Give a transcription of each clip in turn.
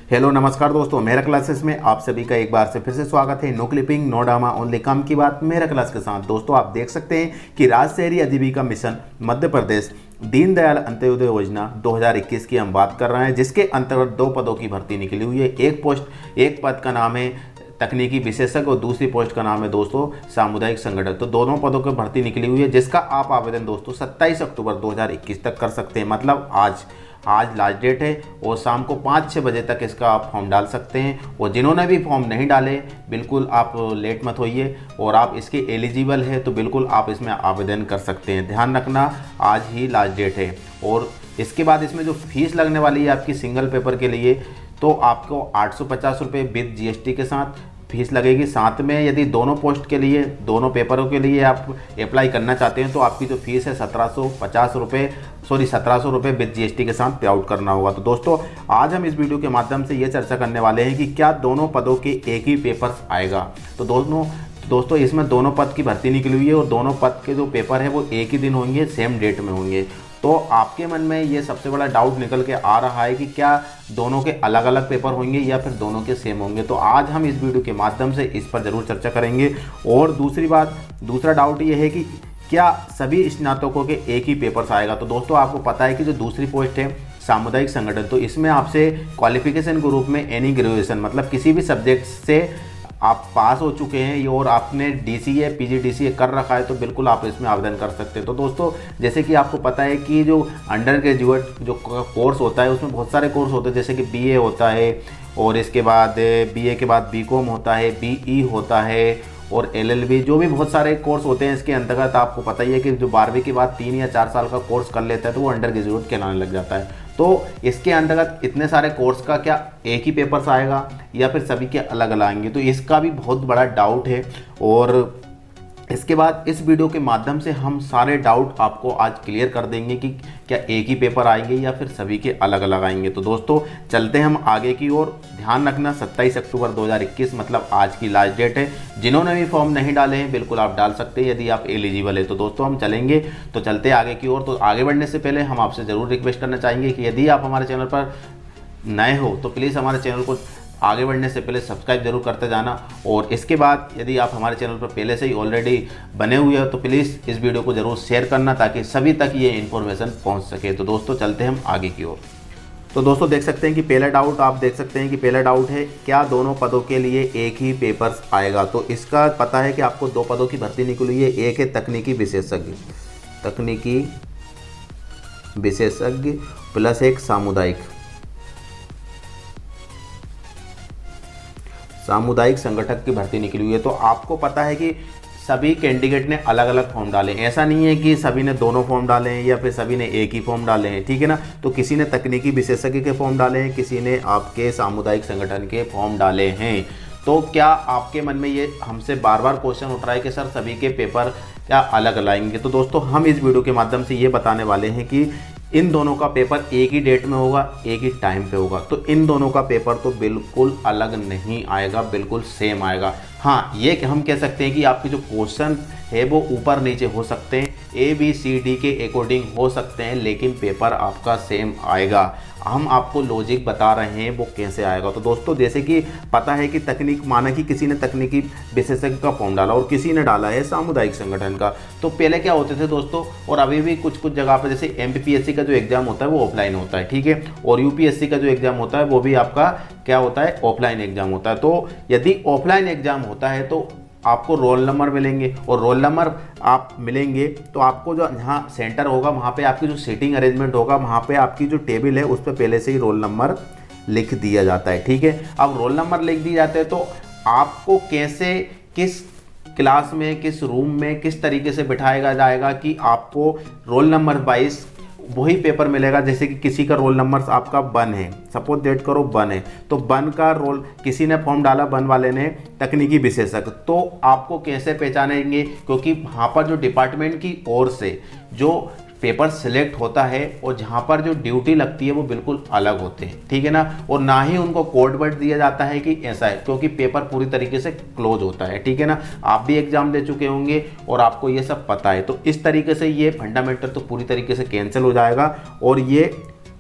Hello नमस्कार दोस्तों, मेरा क्लासेस में आप सभी का एक बार से फिर से स्वागत है। No clipping no drama only काम की बात मेरा क्लास के साथ। दोस्तों आप देख सकते हैं कि राज्य शहरी आजीविका मिशन मध्य प्रदेश दीनदयाल अंत्योदय योजना 2021 की हम बात कर रहे हैं, जिसके अंतर्गत 2 पदों की भर्ती निकली हुई है। एक पद का नाम है तकनीकी विशेषज्ञ और दूसरी पोस्ट का नाम है दोस्तों सामुदायिक संगठन। तो दोनों पदों की भर्ती निकली हुई है, जिसका आप आवेदन दोस्तों 27 अक्टूबर 2021 तक कर सकते हैं। मतलब आज लास्ट डेट है और शाम को 5-6 बजे तक इसका आप फॉर्म डाल सकते हैं। और जिन्होंने भी फॉर्म नहीं डाले बिल्कुल आप लेट मत होइए, और आप इसके एलिजिबल है तो बिल्कुल आप इसमें आवेदन कर सकते हैं। ध्यान रखना आज ही लास्ट डेट है। और इसके बाद इसमें जो फीस लगने वाली है आपकी सिंगल पेपर के लिए, तो आपको 850 रुपये विद जीएसटी के साथ फीस लगेगी। साथ में यदि दोनों पोस्ट के लिए, दोनों पेपरों के लिए आप अप्लाई करना चाहते हैं तो आपकी जो फीस है 1700 रुपये विद जीएसटी के साथ पे आउट करना होगा। तो दोस्तों आज हम इस वीडियो के माध्यम से ये चर्चा करने वाले हैं कि क्या दोनों पदों के एक ही पेपर्स आएगा। तो दोस्तों इसमें दोनों पद की भर्ती निकली हुई है और दोनों पद के जो पेपर है वो एक ही दिन होंगे, सेम डेट में होंगे। तो आपके मन में ये सबसे बड़ा डाउट निकल के आ रहा है कि क्या दोनों के अलग अलग पेपर होंगे या फिर दोनों के सेम होंगे। तो आज हम इस वीडियो के माध्यम से इस पर ज़रूर चर्चा करेंगे। और दूसरा डाउट ये है कि क्या सभी स्नातकों के एक ही पेपर्स आएगा। तो दोस्तों आपको पता है कि जो दूसरी पोस्ट है सामुदायिक संगठन, तो इसमें आपसे क्वालिफिकेशन के रूप में एनी ग्रेजुएशन मतलब किसी भी सब्जेक्ट से आप पास हो चुके हैं और आपने डीसीए पीजीडीसीए कर रखा है तो बिल्कुल आप इसमें आवेदन कर सकते हैं। तो दोस्तों जैसे कि आपको पता है कि जो अंडर ग्रेजुएट जो कोर्स होता है उसमें बहुत सारे कोर्स होते हैं, जैसे कि बीए होता है और इसके बाद बीए के बाद बीकॉम होता है, बीई होता है और एलएलबी, जो भी बहुत सारे कोर्स होते हैं इसके अंतर्गत। आपको पता ही है कि जो 12वीं के बाद 3 या 4 साल का कोर्स कर लेता है तो वो अंडर ग्रेजुएट कहलाने लग जाता है। तो इसके अंतर्गत इतने सारे कोर्स का क्या एक ही पेपर्स आएगा या फिर सभी के अलग अलग आएंगे, तो इसका भी बहुत बड़ा डाउट है। और इसके बाद इस वीडियो के माध्यम से हम सारे डाउट आपको आज क्लियर कर देंगे कि क्या एक ही पेपर आएंगे या फिर सभी के अलग अलग आएंगे। तो दोस्तों चलते हैं हम आगे की ओर। ध्यान रखना 27 अक्टूबर 2021 मतलब आज की लास्ट डेट है। जिन्होंने भी फॉर्म नहीं डाले हैं बिल्कुल आप डाल सकते हैं यदि आप एलिजिबल है। तो दोस्तों हम चलते आगे की ओर। तो आगे बढ़ने से पहले हम आपसे ज़रूर रिक्वेस्ट करना चाहेंगे कि यदि आप हमारे चैनल पर नए हो तो प्लीज़ हमारे चैनल को आगे बढ़ने से पहले सब्सक्राइब जरूर करते जाना। और इसके बाद यदि आप हमारे चैनल पर पहले से ही ऑलरेडी बने हुए हो तो प्लीज़ इस वीडियो को ज़रूर शेयर करना ताकि सभी तक ये इन्फॉर्मेशन पहुंच सके। तो दोस्तों चलते हैं हम आगे की ओर। तो दोस्तों देख सकते हैं कि पहला डाउट है क्या दोनों पदों के लिए एक ही पेपर्स आएगा। तो इसका पता है कि आपको 2 पदों की भर्ती निकली है। एक है तकनीकी विशेषज्ञ प्लस एक सामुदायिक संगठक की भर्ती निकली हुई है। तो आपको पता है कि सभी कैंडिडेट ने अलग अलग फॉर्म डाले हैं। ऐसा नहीं है कि सभी ने दोनों फॉर्म डाले हैं या फिर सभी ने एक ही फॉर्म डाले हैं, ठीक है ना। तो किसी ने तकनीकी विशेषज्ञ के फॉर्म डाले हैं, किसी ने आपके सामुदायिक संगठन के फॉर्म डाले हैं। तो क्या आपके मन में ये हमसे बार बार क्वेश्चन उठ रहा है कि सर सभी के पेपर क्या अलग अलग आएंगे। तो दोस्तों हम इस वीडियो के माध्यम से ये बताने वाले हैं कि इन दोनों का पेपर एक ही डेट में होगा, एक ही टाइम पे होगा। तो इन दोनों का पेपर तो बिल्कुल अलग नहीं आएगा, बिल्कुल सेम आएगा। हाँ ये कि हम कह सकते हैं कि आपके जो क्वेश्चन है वो ऊपर नीचे हो सकते हैं, ABCD के अकॉर्डिंग हो सकते हैं, लेकिन पेपर आपका सेम आएगा। हम आपको लॉजिक बता रहे हैं वो कैसे आएगा। तो दोस्तों जैसे कि पता है कि माना कि किसी ने तकनीकी विशेषज्ञ का फॉर्म डाला और किसी ने डाला है सामुदायिक संगठन का। तो पहले क्या होते थे दोस्तों, और अभी भी कुछ जगह पर जैसे MPPSC का जो एग्जाम होता है वो ऑफलाइन होता है, ठीक है, और UPSC का जो एग्जाम होता है वो भी आपका क्या होता है, ऑफलाइन एग्जाम होता है। तो यदि ऑफलाइन एग्जाम होता है तो आपको रोल नंबर मिलेंगे, और रोल नंबर आप मिलेंगे तो आपको जो जहाँ सेंटर होगा वहाँ पे आपकी जो सीटिंग अरेंजमेंट होगा वहाँ पे आपकी जो टेबल है उस पर पहले से ही रोल नंबर लिख दिया जाता है, ठीक है। अब रोल नंबर लिख दिए जाते हैं तो आपको कैसे, किस क्लास में, किस रूम में, किस तरीके से बिठाया जाएगा कि आपको रोल नंबर 22 वही पेपर मिलेगा। जैसे कि किसी का रोल नंबर आपका 1 है, सपोज डेट करो 1 है, तो 1 का रोल किसी ने फॉर्म डाला 1 वाले ने तकनीकी विशेषज्ञ, तो आपको कैसे पहचानेंगे, क्योंकि वहाँ पर जो डिपार्टमेंट की ओर से जो पेपर सिलेक्ट होता है और जहाँ पर जो ड्यूटी लगती है वो बिल्कुल अलग होते हैं, ठीक है ना। और ना ही उनको कोड वर्ड दिया जाता है कि ऐसा है, क्योंकि पेपर पूरी तरीके से क्लोज होता है, ठीक है ना। आप भी एग्जाम दे चुके होंगे और आपको ये सब पता है। तो इस तरीके से ये फंडामेंटल तो पूरी तरीके से कैंसिल हो जाएगा और ये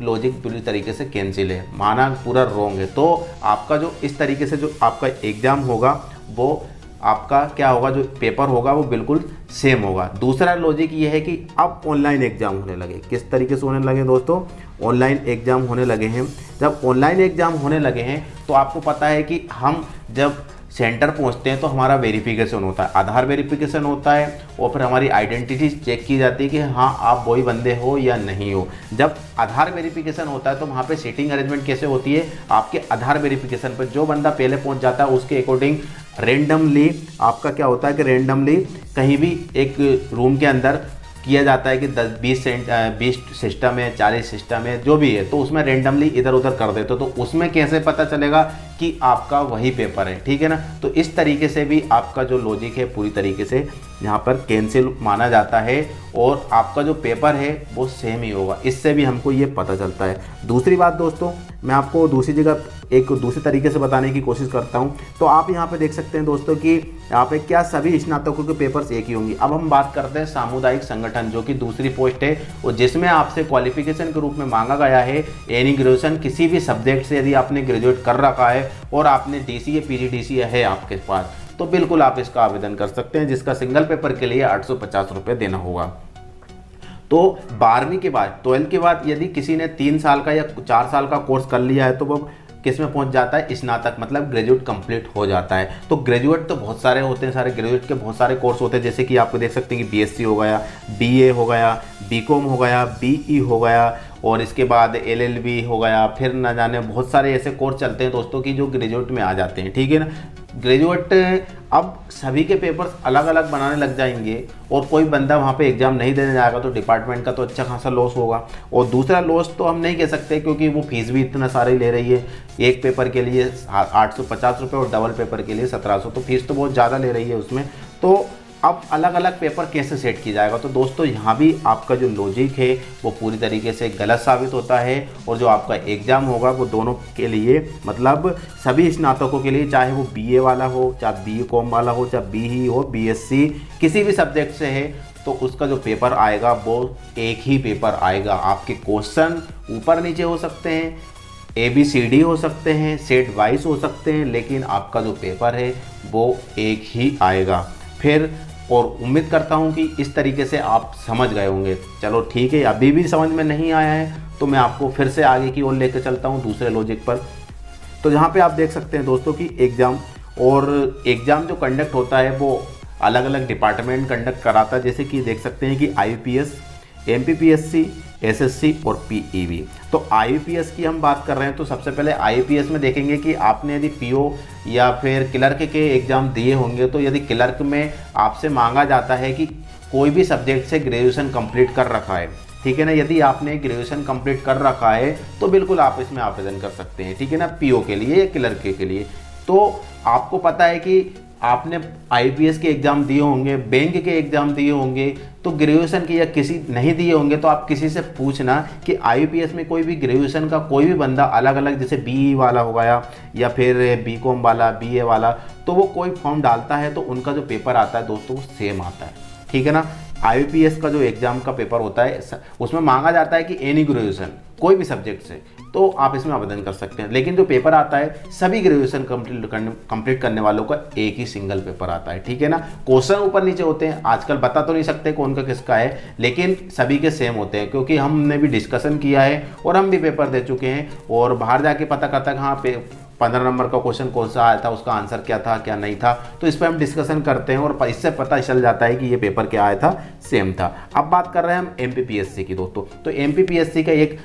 लॉजिक पूरी तरीके से कैंसिल है, माना पूरा रॉन्ग है। तो आपका जो इस तरीके से जो आपका एग्ज़ाम होगा वो आपका क्या होगा, जो पेपर होगा वो बिल्कुल सेम होगा। दूसरा लॉजिक ये है कि अब ऑनलाइन एग्ज़ाम होने लगे। किस तरीके से होने लगे दोस्तों, ऑनलाइन एग्ज़ाम होने लगे हैं। जब ऑनलाइन एग्ज़ाम होने लगे हैं तो आपको पता है कि हम जब सेंटर पहुंचते हैं तो हमारा वेरिफिकेशन होता है, आधार वेरिफिकेशन होता है और फिर हमारी आइडेंटिटी चेक की जाती है कि हाँ आप वही बंदे हो या नहीं हो। जब आधार वेरिफिकेशन होता है तो वहाँ पे सीटिंग अरेंजमेंट कैसे होती है, आपके आधार वेरिफिकेशन पर जो बंदा पहले पहुँच जाता है उसके अकॉर्डिंग रेंडमली आपका क्या होता है कि रेंडमली कहीं भी एक रूम के अंदर किया जाता है कि 10-20 सिस्टम है, 40 सिस्टम है, जो भी है, तो उसमें रेंडमली इधर उधर कर देते हो। तो उसमें कैसे पता चलेगा कि आपका वही पेपर है, ठीक है ना। तो इस तरीके से भी आपका जो लॉजिक है पूरी तरीके से यहाँ पर कैंसिल माना जाता है और आपका जो पेपर है वो सेम ही होगा। इससे भी हमको ये पता चलता है। दूसरी बात दोस्तों, मैं आपको दूसरी जगह एक दूसरे तरीके से बताने की कोशिश करता हूँ। तो आप यहाँ पे देख सकते हैं दोस्तों कि यहाँ पे क्या सभी स्नातकों के पेपर्स एक ही होंगे। अब हम बात करते हैं सामुदायिक संगठन, जो कि दूसरी पोस्ट है और जिसमें आपसे क्वालिफिकेशन के रूप में मांगा गया है एनी ग्रेजुएशन किसी भी सब्जेक्ट से। यदि आपने ग्रेजुएट कर रखा है और आपने DCA PGDCA है आपके पास, तो बिल्कुल आप इसका आवेदन कर सकते हैं, जिसका सिंगल पेपर के लिए 850 रुपये देना होगा। तो 12वीं के बाद 12th के बाद यदि किसी ने 3 साल का या 4 साल का कोर्स कर लिया है तो वो किस में पहुंच जाता है, स्नातक, मतलब ग्रेजुएट कंप्लीट हो जाता है। तो ग्रेजुएट तो बहुत सारे होते हैं, सारे ग्रेजुएट के बहुत सारे कोर्स होते हैं, जैसे कि आपको देख सकते हैं कि BSc हो गया, BA हो गया, BCom हो गया, BE हो गया और इसके बाद LLB हो गया, फिर ना जाने बहुत सारे ऐसे कोर्स चलते हैं दोस्तों की जो ग्रेजुएट में आ जाते हैं, ठीक है ना। ग्रेजुएट अब सभी के पेपर्स अलग अलग बनाने लग जाएंगे और कोई बंदा वहाँ पे एग्ज़ाम नहीं देने जाएगा तो डिपार्टमेंट का तो अच्छा खासा लॉस होगा। और दूसरा लॉस तो हम नहीं कह सकते क्योंकि वो फीस भी इतना सारी ले रही है, एक पेपर के लिए 850 रुपये और डबल पेपर के लिए 1700, तो फीस तो बहुत ज़्यादा ले रही है उसमें। तो अब अलग अलग पेपर कैसे सेट किया जाएगा, तो दोस्तों यहाँ भी आपका जो लॉजिक है वो पूरी तरीके से गलत साबित होता है और जो आपका एग्ज़ाम होगा वो दोनों के लिए, मतलब सभी स्नातकों के लिए, चाहे वो BA वाला हो, चाहे BCom वाला हो, चाहे BE हो, BSc किसी भी सब्जेक्ट से है, तो उसका जो पेपर आएगा वो एक ही पेपर आएगा। आपके क्वेश्चन ऊपर नीचे हो सकते हैं, ABCD हो सकते हैं, सेट वाइज हो सकते हैं, लेकिन आपका जो पेपर है वो एक ही आएगा। फिर और उम्मीद करता हूँ कि इस तरीके से आप समझ गए होंगे। चलो ठीक है, अभी भी समझ में नहीं आया है तो मैं आपको फिर से आगे की ओर लेकर चलता हूँ दूसरे लॉजिक पर। तो यहाँ पे आप देख सकते हैं दोस्तों कि एग्ज़ाम जो कंडक्ट होता है वो अलग अलग डिपार्टमेंट कंडक्ट कराता है, जैसे कि देख सकते हैं कि IUPS, MPPSC, SSC और PEB। तो IUPS की हम बात कर रहे हैं तो सबसे पहले IUPS में देखेंगे कि आपने यदि PO या फिर क्लर्क के एग्ज़ाम दिए होंगे, तो यदि क्लर्क में आपसे मांगा जाता है कि कोई भी सब्जेक्ट से ग्रेजुएशन कंप्लीट कर रखा है, ठीक है ना। यदि आपने ग्रेजुएशन कंप्लीट कर रखा है तो बिल्कुल आप इसमें आवेदन कर सकते हैं, ठीक है ना, PO के लिए या क्लर्क के लिए। तो आपको पता है कि आपने IPS के एग्ज़ाम दिए होंगे, बैंक के एग्ज़ाम दिए होंगे, तो ग्रेजुएशन के या किसी नहीं दिए होंगे तो आप किसी से पूछना कि IPS में कोई भी ग्रेजुएशन का कोई भी बंदा अलग अलग, जैसे BE वाला हो गया या फिर BCom वाला, BA वाला, तो वो कोई फॉर्म डालता है तो उनका जो पेपर आता है दोस्तों वो सेम आता है, ठीक है ना। IPS का जो एग्ज़ाम का पेपर होता है उसमें मांगा जाता है कि एनी ग्रेजुएशन कोई भी सब्जेक्ट से, तो आप इसमें आवेदन कर सकते हैं। लेकिन जो पेपर आता है सभी ग्रेजुएशन कंप्लीट करने वालों का एक ही सिंगल पेपर आता है, ठीक है ना। क्वेश्चन ऊपर नीचे होते हैं, आजकल बता तो नहीं सकते कौन का किसका है, लेकिन सभी के सेम होते हैं क्योंकि हमने भी डिस्कशन किया है और हम भी पेपर दे चुके हैं और बाहर जाके पता करता हाँ पे 15 नंबर का क्वेश्चन कौन सा आया था, उसका आंसर क्या था क्या नहीं था, तो इस पर हम डिस्कशन करते हैं और इससे पता चल जाता है कि ये पेपर क्या आया था, सेम था। अब बात कर रहे हैं हम MPPSC की दोस्तों। तो MPPSC का एक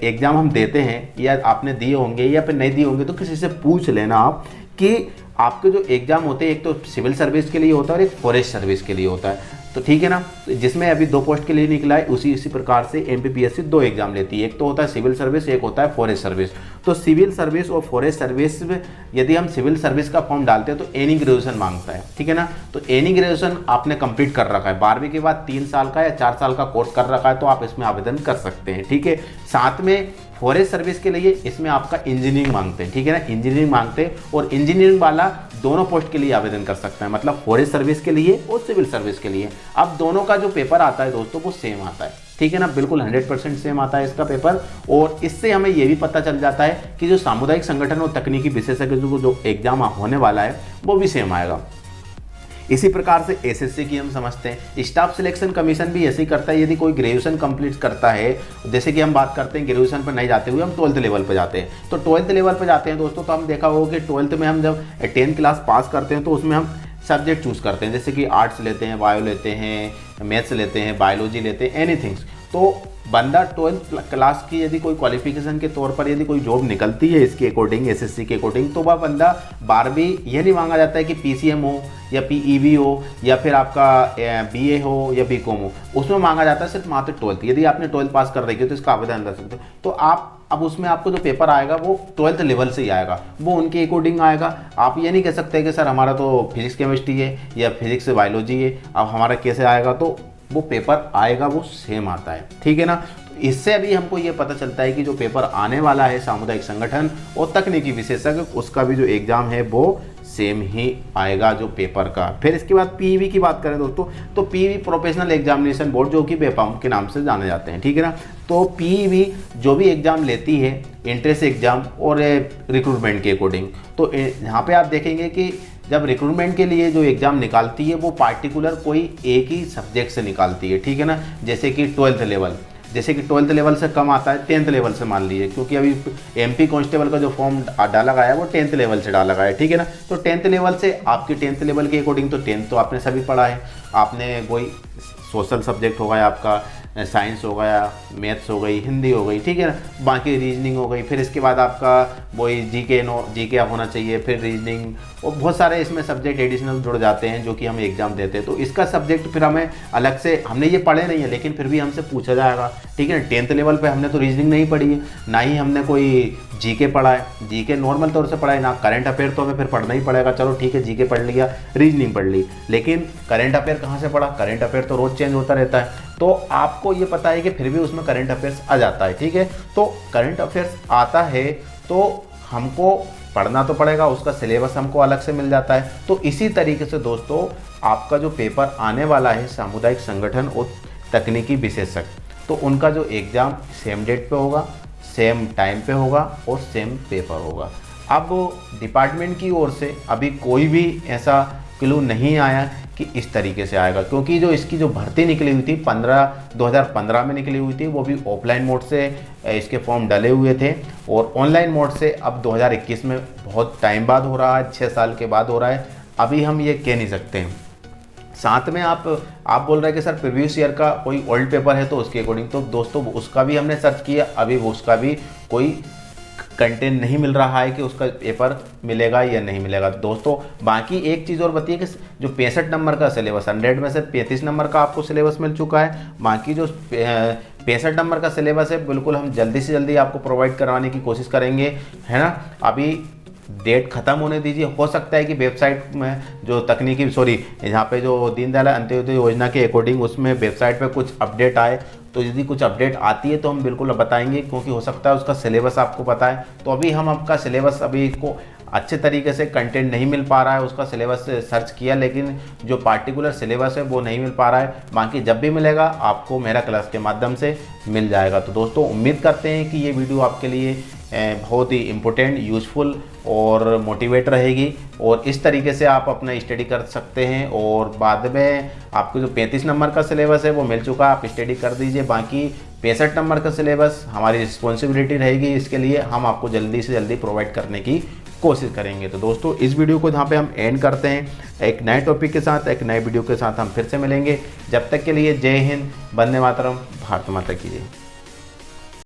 एग्ज़ाम हम देते हैं, या आपने दिए होंगे या फिर नहीं दिए होंगे, तो किसी से पूछ लेना आप कि आपके जो एग्ज़ाम होते हैं एक तो सिविल सर्विस के लिए होता है और एक फॉरेस्ट सर्विस के लिए होता है, तो ठीक है ना। जिसमें अभी 2 पोस्ट के लिए निकला है उसी प्रकार से MPPSC 2 एग्जाम लेती है, एक तो होता है सिविल सर्विस, एक होता है फॉरेस्ट सर्विस। तो सिविल सर्विस और फॉरेस्ट सर्विस में यदि हम सिविल सर्विस का फॉर्म डालते हैं तो एनी ग्रेजुएशन मांगता है, ठीक है ना। तो एनी ग्रेजुएशन आपने कंप्लीट कर रखा है, 12वीं के बाद 3 साल का या 4 साल का कोर्स कर रखा है, तो आप इसमें आवेदन कर सकते हैं, ठीक है। साथ में फॉरेस्ट सर्विस के लिए इसमें आपका इंजीनियरिंग मांगते हैं, ठीक है ना, इंजीनियरिंग मांगते हैं, और इंजीनियरिंग वाला दोनों पोस्ट के लिए आवेदन कर सकता है, मतलब फॉरेस्ट सर्विस के लिए और सिविल सर्विस के लिए। अब दोनों का जो पेपर आता है दोस्तों वो सेम आता है, ठीक है ना, बिल्कुल 100% सेम आता है इसका पेपर। और इससे हमें ये भी पता चल जाता है कि जो सामुदायिक संगठन और तकनीकी विशेषज्ञ को जो एग्जाम होने वाला है वो भी सेम आएगा। इसी प्रकार से एसएससी की हम समझते हैं, स्टाफ सिलेक्शन कमीशन भी ऐसे ही करता है। यदि कोई ग्रेजुएशन कंप्लीट करता है, जैसे कि हम बात करते हैं ग्रेजुएशन पर नहीं जाते हुए हम 12th लेवल पर जाते हैं, तो 12th लेवल पर जाते हैं दोस्तों, तो हम देखा होगा कि 12th में हम जब 10th क्लास पास करते हैं तो उसमें हम सब्जेक्ट चूज़ करते हैं, जैसे कि आर्ट्स लेते हैं, बायो लेते हैं, मैथ्स लेते हैं, बायोलॉजी लेते हैं, एनीथिंग्स। तो बंदा 12th क्लास की यदि कोई क्वालिफिकेशन के तौर पर यदि कोई जॉब निकलती है इसके अकॉर्डिंग, एसएससी के अकॉर्डिंग, तो वह बंदा 12वीं ये नहीं मांगा जाता है कि पीसीएम हो या पीईबी हो या फिर आपका बीए हो या बीकॉम हो, उसमें मांगा जाता है सिर्फ मात्र 12th। यदि आपने 12th पास कर रखी है तो इसका आवेदन कर सकते हो। तो आप अब उसमें आपको जो पेपर आएगा वो 12th लेवल से ही आएगा, वो उनके अकॉर्डिंग आएगा। आप ये नहीं कह सकते कि सर हमारा तो फिजिक्स केमिस्ट्री है या फिजिक्स बायोलॉजी है, अब हमारा कैसे आएगा, तो वो पेपर आएगा वो सेम आता है, ठीक है ना। तो इससे अभी हमको ये पता चलता है कि जो पेपर आने वाला है सामुदायिक संगठन और तकनीकी विशेषज्ञ, उसका भी जो एग्ज़ाम है वो सेम ही आएगा जो पेपर का। फिर इसके बाद पीईबी की बात करें दोस्तों, तो पीईबी प्रोफेशनल एग्जामिनेशन बोर्ड, जो कि पेपाम के नाम से जाने जाते हैं, ठीक है ना। तो पीईबी जो भी एग्ज़ाम लेती है एंट्रेंस एग्ज़ाम और रिक्रूटमेंट के अकॉर्डिंग, तो यहाँ पे आप देखेंगे कि जब रिक्रूटमेंट के लिए जो एग्ज़ाम निकालती है वो पार्टिकुलर कोई एक ही सब्जेक्ट से निकालती है, ठीक है ना। जैसे कि 12th लेवल, जैसे कि 12th लेवल से कम आता है 10th लेवल से मान लीजिए, क्योंकि अभी एमपी कांस्टेबल का जो फॉर्म डाला गया है वो 10th लेवल से डाला गया है, ठीक है ना। तो 10th लेवल से आपकी 10th लेवल के अकॉर्डिंग, तो 10th तो आपने सभी पढ़ा है, आपने कोई सोशल सब्जेक्ट हो गया आपका, साइंस हो गया, मैथ्स हो गई, हिंदी हो गई, ठीक है ना, बाकी रीजनिंग हो गई, फिर इसके बाद आपका वही जीके होना चाहिए, फिर रीजनिंग और बहुत सारे इसमें सब्जेक्ट एडिशनल जुड़ जाते हैं जो कि हम एग्जाम देते हैं। तो इसका सब्जेक्ट फिर हमें अलग से, हमने ये पढ़े नहीं है लेकिन फिर भी हमसे पूछा जाएगा, ठीक है ना। 10th लेवल पे हमने तो रीजनिंग नहीं पढ़ी है, ना ही हमने कोई जीके पढ़ा है, जीके नॉर्मल तौर से पढ़ा है ना, करंट अफेयर तो हमें फिर पढ़ना ही पड़ेगा, चलो ठीक है जीके पढ़ लिया, रीजनिंग पढ़ ली, लेकिन करंट अफेयर कहाँ से पढ़ा, करंट अफेयर तो रोज़ चेंज होता रहता है। तो आपको ये पता है कि फिर भी उसमें करंट अफेयर्स आ जाता है, ठीक है। तो करंट अफेयर्स आता है तो हमको पढ़ना तो पड़ेगा, उसका सिलेबस हमको अलग से मिल जाता है। तो इसी तरीके से दोस्तों आपका जो पेपर आने वाला है सामुदायिक संगठन और तकनीकी विशेषज्ञ, तो उनका जो एग्ज़ाम सेम डेट पे होगा, सेम टाइम पे होगा और सेम पेपर होगा। अब डिपार्टमेंट की ओर से अभी कोई भी ऐसा क्लू नहीं आया कि इस तरीके से आएगा, क्योंकि जो इसकी जो भर्ती निकली हुई थी 2015 में निकली हुई थी, वो भी ऑफलाइन मोड से इसके फॉर्म डले हुए थे, और ऑनलाइन मोड से अब 2021 में बहुत टाइम बाद हो रहा है, 6 साल के बाद हो रहा है। अभी हम ये कह नहीं सकते हैं। साथ में आप बोल रहे हैं कि सर प्रीवियस ईयर का कोई ओल्ड पेपर है तो उसके अकॉर्डिंग, तो दोस्तों उसका भी हमने सर्च किया, अभी वो उसका भी कोई कंटेंट नहीं मिल रहा है कि उसका पेपर मिलेगा या नहीं मिलेगा दोस्तों। बाकी एक चीज़ और बताइए कि जो 65 नंबर का सिलेबस, 100 में से 35 नंबर का आपको सिलेबस मिल चुका है, बाकी जो 65 नंबर का सिलेबस है बिल्कुल हम जल्दी से जल्दी आपको प्रोवाइड करवाने की कोशिश करेंगे, है ना। अभी डेट ख़त्म होने दीजिए, हो सकता है कि वेबसाइट में जो तकनीकी यहाँ पे जो दीनदयाल अंत्योदय योजना के अकॉर्डिंग उसमें वेबसाइट पे कुछ अपडेट आए, तो यदि कुछ अपडेट आती है तो हम बिल्कुल बताएंगे, क्योंकि हो सकता है उसका सिलेबस आपको पता है। तो अभी हम आपका सिलेबस अभी को अच्छे तरीके से कंटेंट नहीं मिल पा रहा है, उसका सिलेबस सर्च किया लेकिन जो पार्टिकुलर सिलेबस है वो नहीं मिल पा रहा है। बाकी जब भी मिलेगा आपको मेरा क्लास के माध्यम से मिल जाएगा। तो दोस्तों उम्मीद करते हैं कि ये वीडियो आपके लिए बहुत ही इम्पोर्टेंट, यूज़फुल और मोटिवेट रहेगी, और इस तरीके से आप अपना स्टडी कर सकते हैं। और बाद में आपको जो 35 नंबर का सिलेबस है वो मिल चुका है, आप स्टडी कर दीजिए। बाकी 65 नंबर का सिलेबस हमारी रिस्पॉन्सिबिलिटी रहेगी, इसके लिए हम आपको जल्दी से जल्दी प्रोवाइड करने की कोशिश करेंगे। तो दोस्तों इस वीडियो को जहाँ पे हम एंड करते हैं, एक नए टॉपिक के साथ, एक नए वीडियो के साथ हम फिर से मिलेंगे। जब तक के लिए जय हिंद, वंदे मातरम, भारत माता की जय।